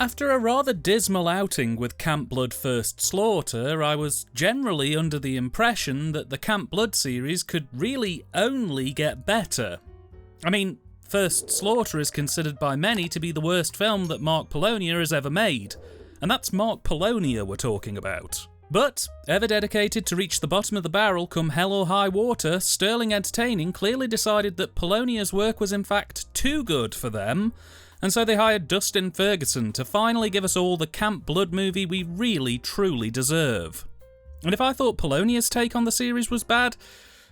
After a rather dismal outing with Camp Blood First Slaughter, I was generally under the impression that the Camp Blood series could really only get better. I mean, First Slaughter is considered by many to be the worst film that Mark Polonia has ever made, and that's Mark Polonia we're talking about. But, ever dedicated to reach the bottom of the barrel come hell or high water, Sterling Entertaining clearly decided that Polonia's work was in fact too good for them, and so they hired Dustin Ferguson to finally give us all the Camp Blood movie we really truly deserve. And if I thought Polonia's take on the series was bad,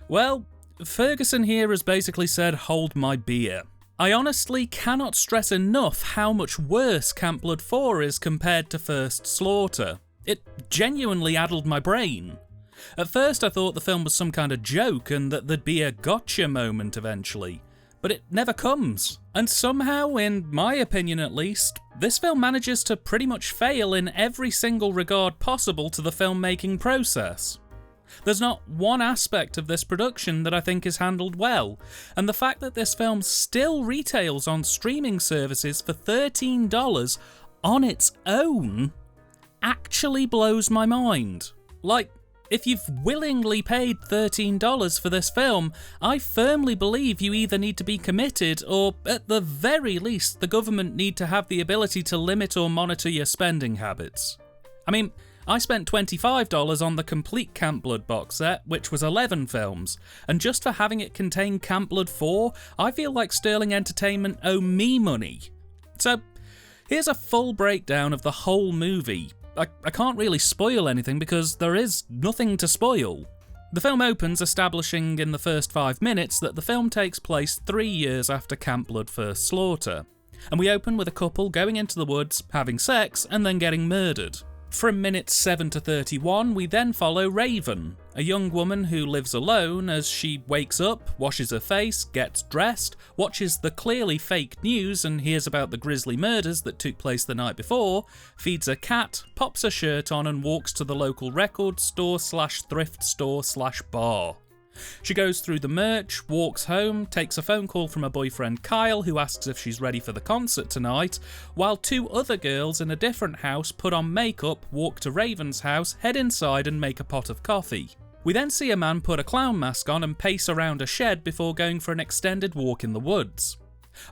well, Ferguson here has basically said hold my beer. I honestly cannot stress enough how much worse Camp Blood 4 is compared to First Slaughter. It genuinely addled my brain. At first I thought the film was some kind of joke and that there'd be a gotcha moment eventually, but it never comes. And somehow, in my opinion at least, this film manages to pretty much fail in every single regard possible to the filmmaking process. There's not one aspect of this production that I think is handled well, and the fact that this film still retails on streaming services for $13 on its own actually blows my mind. Like, if you've willingly paid $13 for this film, I firmly believe you either need to be committed or, at the very least, the government need to have the ability to limit or monitor your spending habits. I mean, I spent $25 on the complete Camp Blood box set, which was 11 films, and just for having it contain Camp Blood 4, I feel like Sterling Entertainment owe me money. So, here's a full breakdown of the whole movie. I can't really spoil anything because there is nothing to spoil. The film opens establishing in the first 5 minutes that the film takes place 3 years after Camp Blood First Slaughter, and we open with a couple going into the woods, having sex, and then getting murdered. From minutes 7 to 31, we then follow Raven, a young woman who lives alone as she wakes up, washes her face, gets dressed, watches the clearly fake news and hears about the grisly murders that took place the night before, feeds her cat, pops her shirt on and walks to the local record store / thrift store / bar. She goes through the merch, walks home, takes a phone call from her boyfriend Kyle who asks if she's ready for the concert tonight, while 2 other girls in a different house put on makeup, walk to Raven's house, head inside and make a pot of coffee. We then see a man put a clown mask on and pace around a shed before going for an extended walk in the woods.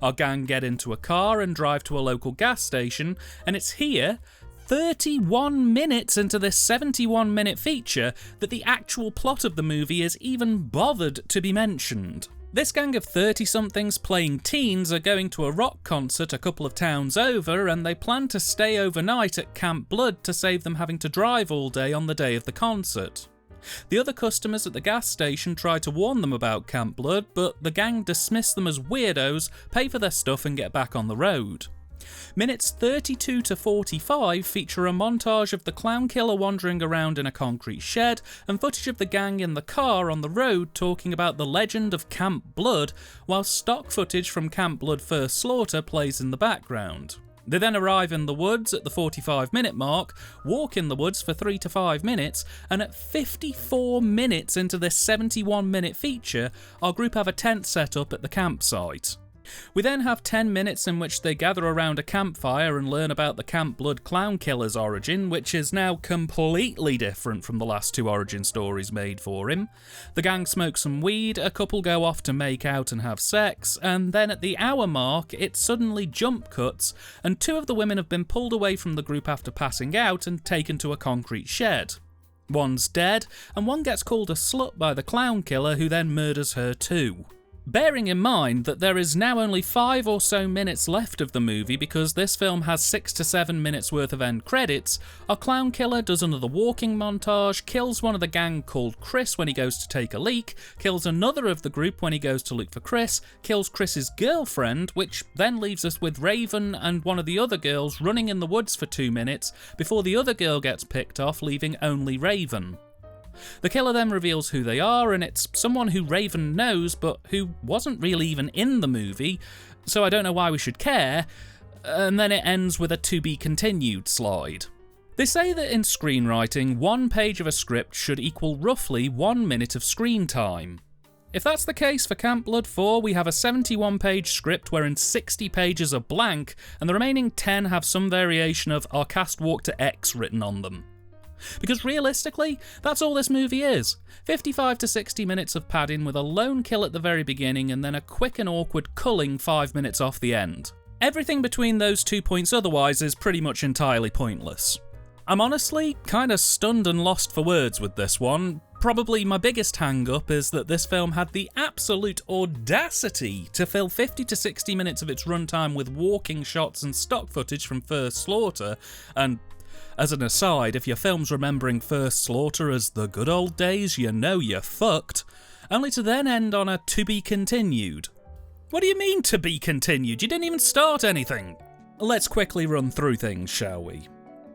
Our gang get into a car and drive to a local gas station, and it's here, 31 minutes into this 71-minute feature, that the actual plot of the movie is even bothered to be mentioned. This gang of 30-somethings playing teens are going to a rock concert a couple of towns over, and they plan to stay overnight at Camp Blood to save them having to drive all day on the day of the concert. The other customers at the gas station try to warn them about Camp Blood, but the gang dismiss them as weirdos, pay for their stuff and get back on the road. Minutes 32 to 45 feature a montage of the clown killer wandering around in a concrete shed and footage of the gang in the car on the road talking about the legend of Camp Blood, while stock footage from Camp Blood First Slaughter plays in the background. They then arrive in the woods at the 45-minute mark, walk in the woods for 3 to 5 minutes, and at 54 minutes into this 71-minute feature, our group have a tent set up at the campsite. We then have 10 minutes in which they gather around a campfire and learn about the Camp Blood clown killer's origin, which is now completely different from the last 2 origin stories made for him. The gang smoke some weed, a couple go off to make out and have sex, and then at the hour mark it suddenly jump cuts and 2 of the women have been pulled away from the group after passing out and taken to a concrete shed. One's dead, and one gets called a slut by the clown killer, who then murders her too. Bearing in mind that there is now only 5 or so minutes left of the movie because this film has 6 to 7 minutes worth of end credits, our clown killer does another walking montage, kills one of the gang called Chris when he goes to take a leak, kills another of the group when he goes to look for Chris, kills Chris's girlfriend, which then leaves us with Raven and one of the other girls running in the woods for 2 minutes before the other girl gets picked off, leaving only Raven. The killer then reveals who they are, and it's someone who Raven knows, but who wasn't really even in the movie, so I don't know why we should care, and then it ends with a to be continued slide. They say that in screenwriting, 1 page of a script should equal roughly 1 minute of screen time. If that's the case for Camp Blood 4, we have a 71-page script wherein 60 pages are blank, and the remaining 10 have some variation of "Our cast walked to X" written on them. Because realistically, that's all this movie is. 55 to 60 minutes of padding with a lone kill at the very beginning and then a quick and awkward culling 5 minutes off the end. Everything between those 2 points otherwise is pretty much entirely pointless. I'm honestly kinda stunned and lost for words with this one. Probably my biggest hang-up is that this film had the absolute audacity to fill 50 to 60 minutes of its runtime with walking shots and stock footage from First Slaughter, and as an aside, if your film's remembering First Slaughter as the good old days, you know you're fucked, only to then end on a "to be continued." What do you mean, to be continued? You didn't even start anything! Let's quickly run through things, shall we?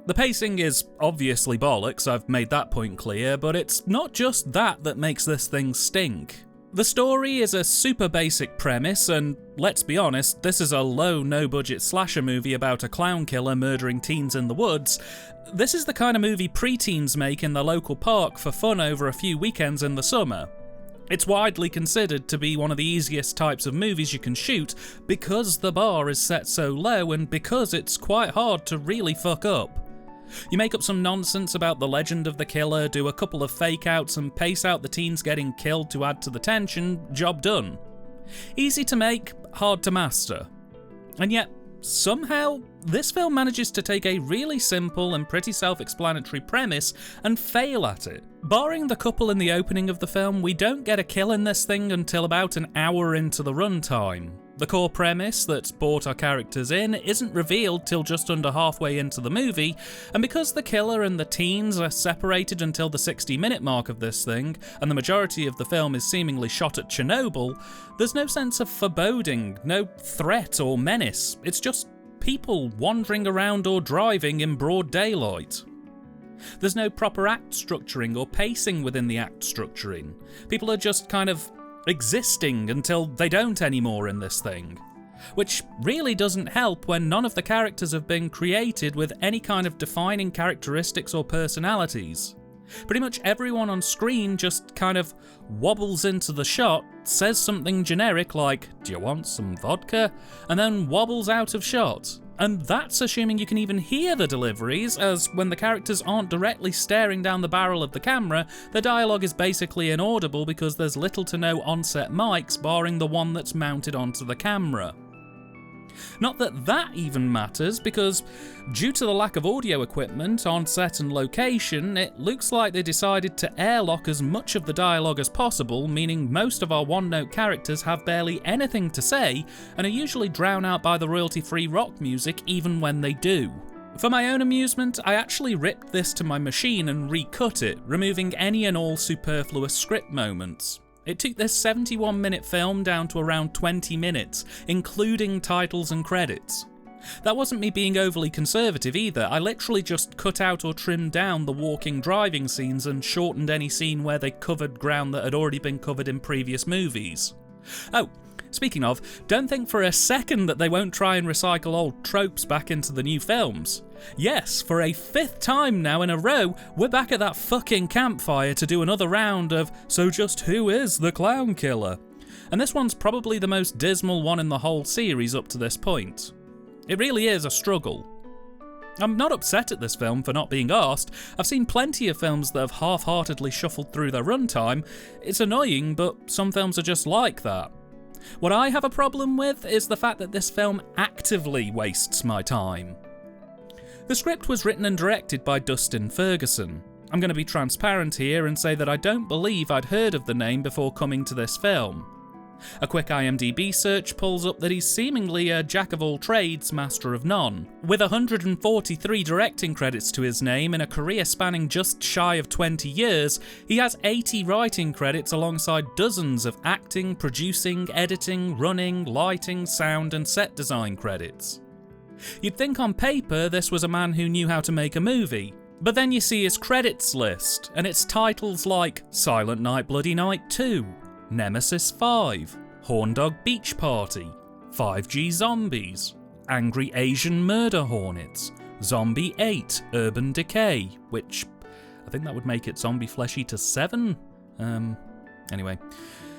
The pacing is obviously bollocks, I've made that point clear, but it's not just that makes this thing stink. The story is a super basic premise, and let's be honest, this is a low, no-budget slasher movie about a clown killer murdering teens in the woods. This is the kind of movie preteens make in the local park for fun over a few weekends in the summer. It's widely considered to be one of the easiest types of movies you can shoot because the bar is set so low and because it's quite hard to really fuck up. You make up some nonsense about the legend of the killer, do a couple of fake-outs and pace out the teens getting killed to add to the tension, job done. Easy to make, hard to master. And yet, somehow, this film manages to take a really simple and pretty self-explanatory premise and fail at it. Barring the couple in the opening of the film, we don't get a kill in this thing until about an hour into the runtime. The core premise that's brought our characters in isn't revealed till just under halfway into the movie, and because the killer and the teens are separated until the 60-minute mark of this thing, and the majority of the film is seemingly shot at Chernobyl, there's no sense of foreboding, no threat or menace. It's just people wandering around or driving in broad daylight. There's no proper act structuring or pacing within the act structuring. People are just kind of existing until they don't anymore in this thing. Which really doesn't help when none of the characters have been created with any kind of defining characteristics or personalities. Pretty much everyone on screen just kind of wobbles into the shot, says something generic like, "Do you want some vodka?" and then wobbles out of shot. And that's assuming you can even hear the deliveries, as when the characters aren't directly staring down the barrel of the camera, the dialogue is basically inaudible because there's little to no on-set mics barring the one that's mounted onto the camera. Not that that even matters, because due to the lack of audio equipment on set and location, it looks like they decided to airlock as much of the dialogue as possible, meaning most of our one-note characters have barely anything to say, and are usually drowned out by the royalty-free rock music even when they do. For my own amusement, I actually ripped this to my machine and recut it, removing any and all superfluous script moments. It took this 71-minute film down to around 20 minutes, including titles and credits. That wasn't me being overly conservative either, I literally just cut out or trimmed down the walking driving scenes and shortened any scene where they covered ground that had already been covered in previous movies. Oh, speaking of, don't think for a second that they won't try and recycle old tropes back into the new films. Yes, for a 5th time now in a row, we're back at that fucking campfire to do another round of "So just who is the clown killer?" And this one's probably the most dismal one in the whole series up to this point. It really is a struggle. I'm not upset at this film for not being asked. I've seen plenty of films that have half-heartedly shuffled through their runtime. It's annoying, but some films are just like that. What I have a problem with is the fact that this film actively wastes my time. The script was written and directed by Dustin Ferguson. I'm going to be transparent here and say that I don't believe I'd heard of the name before coming to this film. A quick IMDb search pulls up that he's seemingly a jack-of-all-trades, master of none. With 143 directing credits to his name in a career spanning just shy of 20 years, he has 80 writing credits alongside dozens of acting, producing, editing, running, lighting, sound and set design credits. You'd think on paper this was a man who knew how to make a movie, but then you see his credits list, and it's titles like Silent Night Bloody Night 2, Nemesis 5, Horndog Beach Party, 5G Zombies, Angry Asian Murder Hornets, Zombie 8, Urban Decay, which I think that would make it Zombie Flesh Eater 7? Anyway.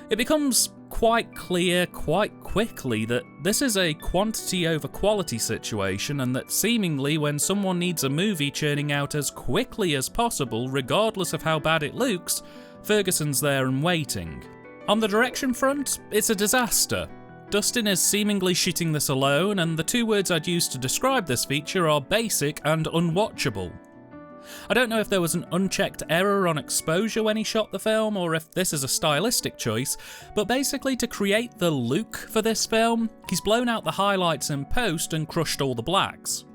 It becomes quite clear quite quickly that this is a quantity over quality situation, and that seemingly when someone needs a movie churning out as quickly as possible, regardless of how bad it looks, Ferguson's there and waiting. On the direction front, it's a disaster. Dustin is seemingly shooting this alone, and the two words I'd use to describe this feature are basic and unwatchable. I don't know if there was an unchecked error on exposure when he shot the film, or if this is a stylistic choice, but basically to create the look for this film, he's blown out the highlights in post and crushed all the blacks.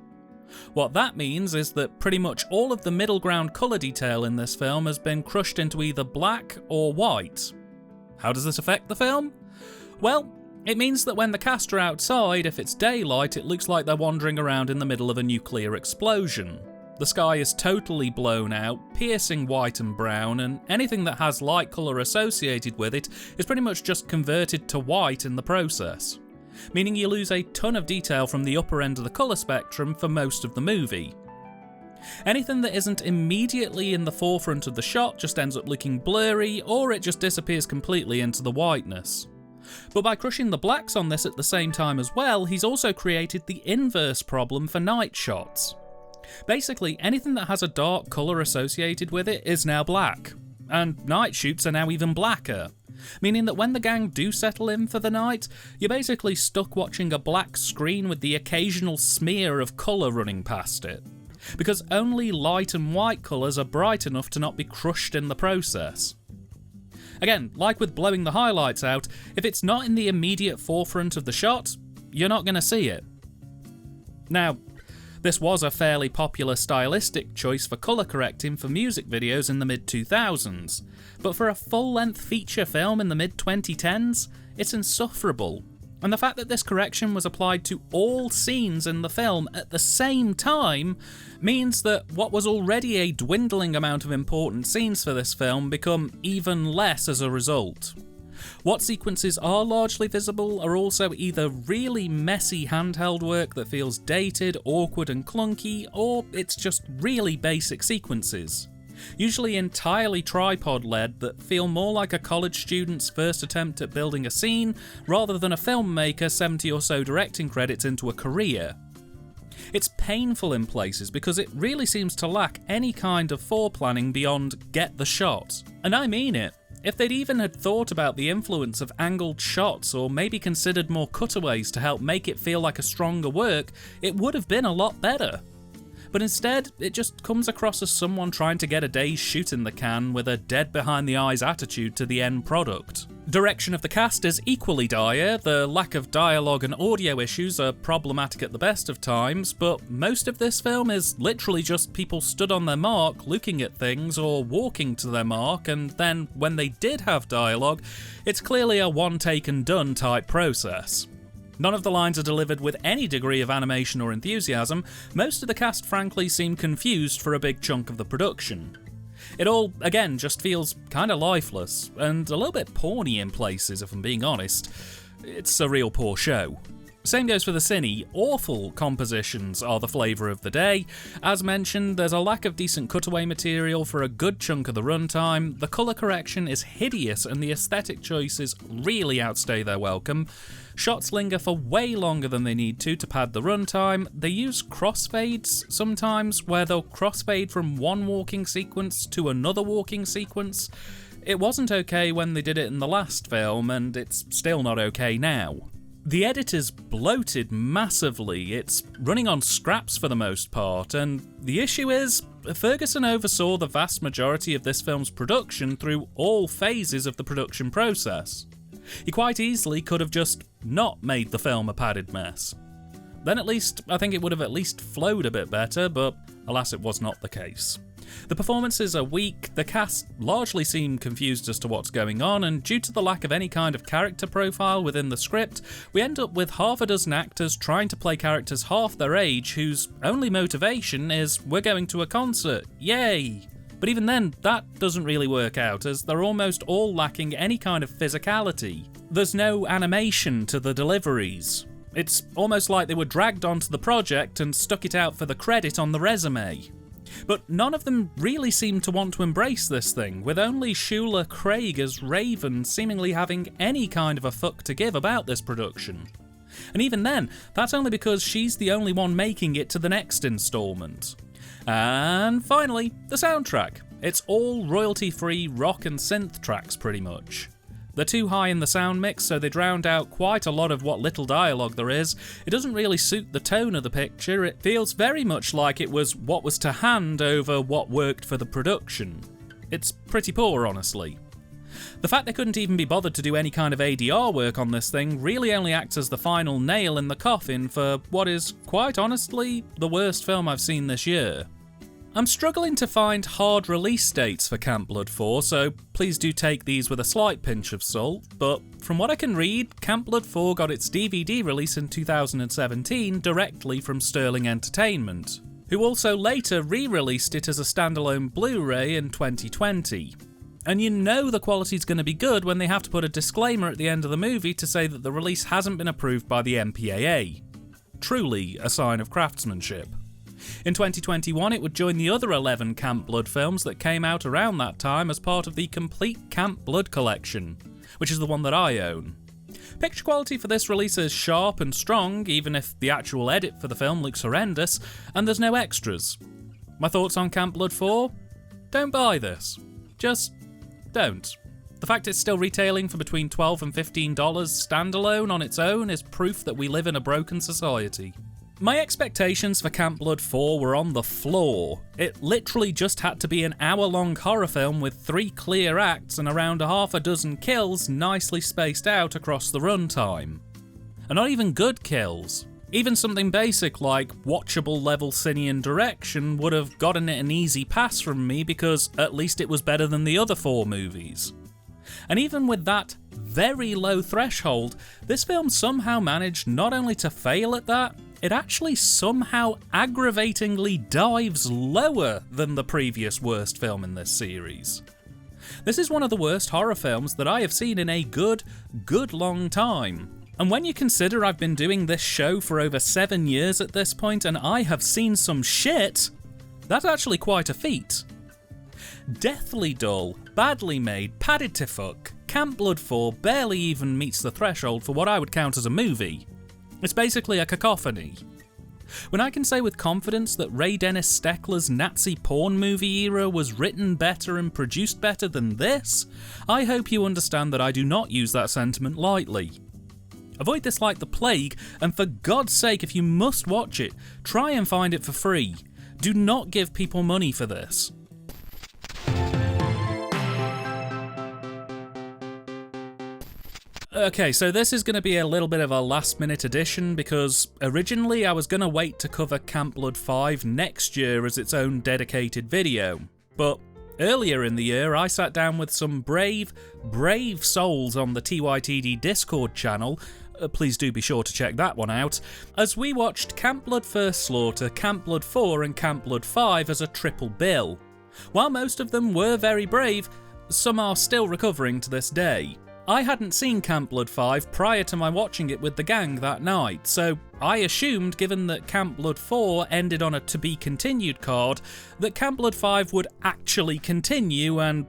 What that means is that pretty much all of the middle ground colour detail in this film has been crushed into either black or white. How does this affect the film? Well, it means that when the cast are outside, if it's daylight, it looks like they're wandering around in the middle of a nuclear explosion. The sky is totally blown out, piercing white and brown, and anything that has light colour associated with it is pretty much just converted to white in the process, meaning you lose a ton of detail from the upper end of the colour spectrum for most of the movie. Anything that isn't immediately in the forefront of the shot just ends up looking blurry, or it just disappears completely into the whiteness. But by crushing the blacks on this at the same time as well, he's also created the inverse problem for night shots. Basically, anything that has a dark colour associated with it is now black, and night shoots are now even blacker, meaning that when the gang do settle in for the night, you're basically stuck watching a black screen with the occasional smear of colour running past it, because only light and white colours are bright enough to not be crushed in the process. Again, like with blowing the highlights out, if it's not in the immediate forefront of the shot, you're not going to see it. Now, this was a fairly popular stylistic choice for colour correcting for music videos in the mid-2000s, but for a full-length feature film in the mid-2010s, it's insufferable. And the fact that this correction was applied to all scenes in the film at the same time means that what was already a dwindling amount of important scenes for this film become even less as a result. What sequences are largely visible are also either really messy handheld work that feels dated, awkward and clunky, or it's just really basic sequences. Usually entirely tripod-led that feel more like a college student's first attempt at building a scene, rather than a filmmaker 70 or so directing credits into a career. It's painful in places because it really seems to lack any kind of foreplanning beyond get the shot. And I mean it. If they'd even had thought about the influence of angled shots, or maybe considered more cutaways to help make it feel like a stronger work, it would have been a lot better. But instead, it just comes across as someone trying to get a day's shoot in the can with a dead behind the eyes attitude to the end product. Direction of the cast is equally dire. The lack of dialogue and audio issues are problematic at the best of times, but most of this film is literally just people stood on their mark looking at things or walking to their mark, and then when they did have dialogue, it's clearly a one take and done type process. None of the lines are delivered with any degree of animation or enthusiasm. Most of the cast frankly seem confused for a big chunk of the production. It all, again, just feels kinda lifeless, and a little bit porny in places if I'm being honest. It's a real poor show. Same goes for the cine. Awful compositions are the flavour of the day. As mentioned, there's a lack of decent cutaway material for a good chunk of the runtime, the colour correction is hideous and the aesthetic choices really outstay their welcome. Shots linger for way longer than they need to pad the runtime. They use crossfades sometimes, where they'll crossfade from one walking sequence to another walking sequence. It wasn't okay when they did it in the last film, and it's still not okay now. The edit is bloated massively, it's running on scraps for the most part, and the issue is, Ferguson oversaw the vast majority of this film's production through all phases of the production process. He quite easily could have just not made the film a padded mess. Then at least, I think it would have at least flowed a bit better, but alas it was not the case. The performances are weak, the cast largely seem confused as to what's going on, and due to the lack of any kind of character profile within the script, we end up with half a dozen actors trying to play characters half their age whose only motivation is we're going to a concert, yay! But even then, that doesn't really work out, as they're almost all lacking any kind of physicality. There's no animation to the deliveries. It's almost like they were dragged onto the project and stuck it out for the credit on the resume. But none of them really seem to want to embrace this thing, with only Shula Craig as Raven seemingly having any kind of a fuck to give about this production. And even then, that's only because she's the only one making it to the next instalment. And finally, the soundtrack. It's all royalty-free rock and synth tracks pretty much. They're too high in the sound mix, so they drowned out quite a lot of what little dialogue there is. It doesn't really suit the tone of the picture. It feels very much like it was what was to hand over what worked for the production. It's pretty poor, honestly. The fact they couldn't even be bothered to do any kind of ADR work on this thing really only acts as the final nail in the coffin for what is, quite honestly, the worst film I've seen this year. I'm struggling to find hard release dates for Camp Blood 4, so please do take these with a slight pinch of salt, but from what I can read, Camp Blood 4 got its DVD release in 2017 directly from Sterling Entertainment, who also later re-released it as a standalone Blu-ray in 2020. And you know the quality's going to be good when they have to put a disclaimer at the end of the movie to say that the release hasn't been approved by the MPAA. Truly a sign of craftsmanship. In 2021, it would join the other 11 Camp Blood films that came out around that time as part of the complete Camp Blood collection, which is the one that I own. Picture quality for this release is sharp and strong, even if the actual edit for the film looks horrendous, and there's no extras. My thoughts on Camp Blood 4? Don't buy this. Just don't. The fact it's still retailing for between $12 and $15 standalone on its own is proof that we live in a broken society. My expectations for Camp Blood 4 were on the floor. It literally just had to be an hour-long horror film with 3 clear acts and around a half a dozen kills nicely spaced out across the runtime. And not even good kills. Even something basic like watchable level Cinean direction would have gotten it an easy pass from me because at least it was better than the other 4 movies. And even with that very low threshold, this film somehow managed not only to fail at that, it actually somehow aggravatingly dives lower than the previous worst film in this series. This is one of the worst horror films that I have seen in a good long time. And when you consider I've been doing this show for over 7 years at this point and I have seen some shit, that's actually quite a feat. Deathly dull, badly made, padded to fuck, Camp Blood 4 barely even meets the threshold for what I would count as a movie. It's basically a cacophony. When I can say with confidence that Ray Dennis Steckler's Nazi porn movie era was written better and produced better than this, I hope you understand that I do not use that sentiment lightly. Avoid this like the plague, and for God's sake, if you must watch it, try and find it for free. Do not give people money for this. Okay, so this is going to be a little bit of a last-minute addition because originally I was going to wait to cover Camp Blood 5 next year as its own dedicated video. But earlier in the year, I sat down with some brave souls on the TYTD Discord channel, please do be sure to check that one out, as we watched Camp Blood First Slaughter, Camp Blood 4 and Camp Blood 5 as a triple bill. While most of them were very brave, some are still recovering to this day. I hadn't seen Camp Blood 5 prior to my watching it with the gang that night, so I assumed, given that Camp Blood 4 ended on a to-be-continued card, that Camp Blood 5 would actually continue and,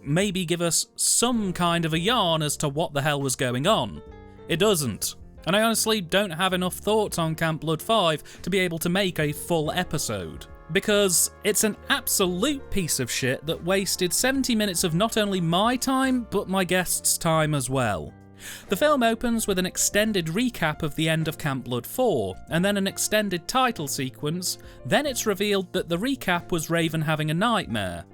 maybe give us some kind of a yarn as to what the hell was going on. It doesn't. And I honestly don't have enough thoughts on Camp Blood 5 to be able to make a full episode. Because it's an absolute piece of shit that wasted 70 minutes of not only my time, but my guests' time as well. The film opens with an extended recap of the end of Camp Blood 4, and then an extended title sequence, then it's revealed that the recap was Raven having a nightmare.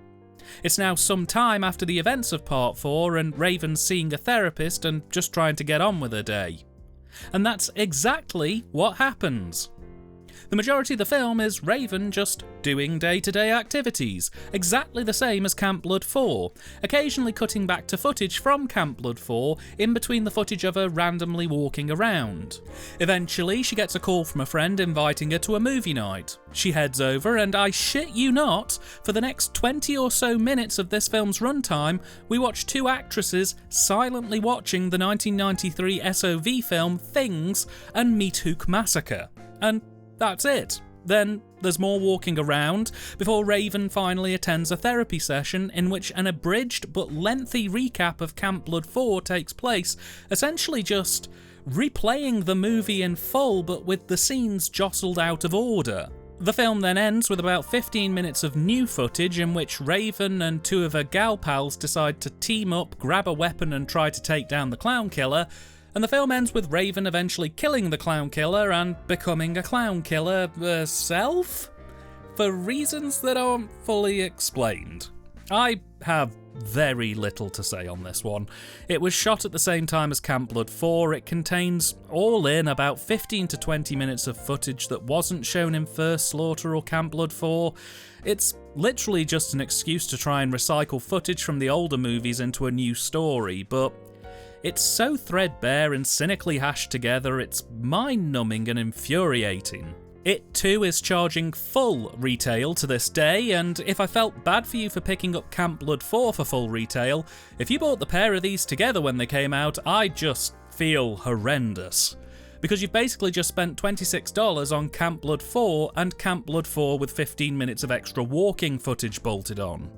It's now some time after the events of Part 4 and Raven seeing a therapist and just trying to get on with her day. And that's exactly what happens. The majority of the film is Raven just doing day-to-day activities, exactly the same as Camp Blood 4, occasionally cutting back to footage from Camp Blood 4 in between the footage of her randomly walking around. Eventually, she gets a call from a friend inviting her to a movie night. She heads over, and I shit you not, for the next 20 or so minutes of this film's runtime, we watch 2 actresses silently watching the 1993 SOV film Things and Meat Hook Massacre. And that's it. Then there's more walking around, before Raven finally attends a therapy session in which an abridged but lengthy recap of Camp Blood 4 takes place, essentially just replaying the movie in full but with the scenes jostled out of order. The film then ends with about 15 minutes of new footage in which Raven and two of her gal pals decide to team up, grab a weapon and try to take down the clown killer, and the film ends with Raven eventually killing the clown killer and becoming a clown killer herself? For reasons that aren't fully explained. I have very little to say on this one. It was shot at the same time as Camp Blood 4. It contains, all in, about 15 to 20 minutes of footage that wasn't shown in First Slaughter or Camp Blood 4. It's literally just an excuse to try and recycle footage from the older movies into a new story, but it's so threadbare and cynically hashed together, it's mind-numbing and infuriating. It too is charging full retail to this day, and if I felt bad for you for picking up Camp Blood 4 for full retail, if you bought the pair of these together when they came out, I just feel horrendous. Because you've basically just spent $26 on Camp Blood 4 and Camp Blood 4 with 15 minutes of extra walking footage bolted on.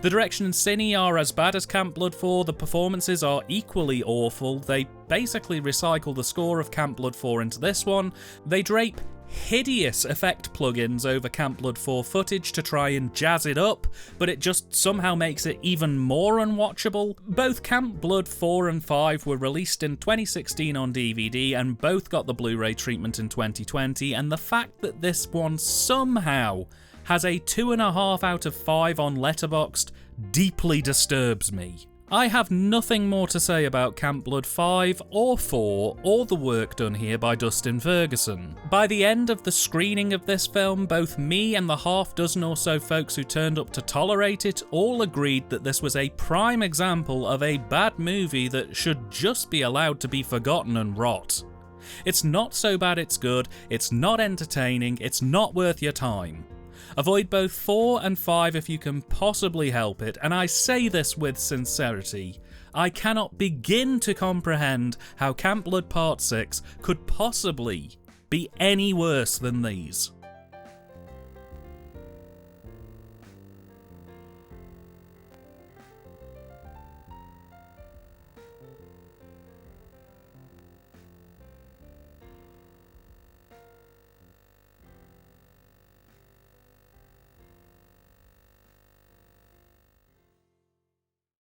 The Direction and Cine are as bad as Camp Blood 4, the performances are equally awful, they basically recycle the score of Camp Blood 4 into this one, they drape hideous effect plugins over Camp Blood 4 footage to try and jazz it up, but it just somehow makes it even more unwatchable. Both Camp Blood 4 and 5 were released in 2016 on DVD and both got the Blu-ray treatment in 2020, and the fact that this one somehow has a 2.5 out of 5 on Letterboxd deeply disturbs me. I have nothing more to say about Camp Blood 5 or 4 or the work done here by Dustin Ferguson. By the end of the screening of this film, both me and the half dozen or so folks who turned up to tolerate it all agreed that this was a prime example of a bad movie that should just be allowed to be forgotten and rot. It's not so bad it's good, it's not entertaining, it's not worth your time. Avoid both 4 and 5 if you can possibly help it, and I say this with sincerity. I cannot begin to comprehend how Camp Blood Part 6 could possibly be any worse than these.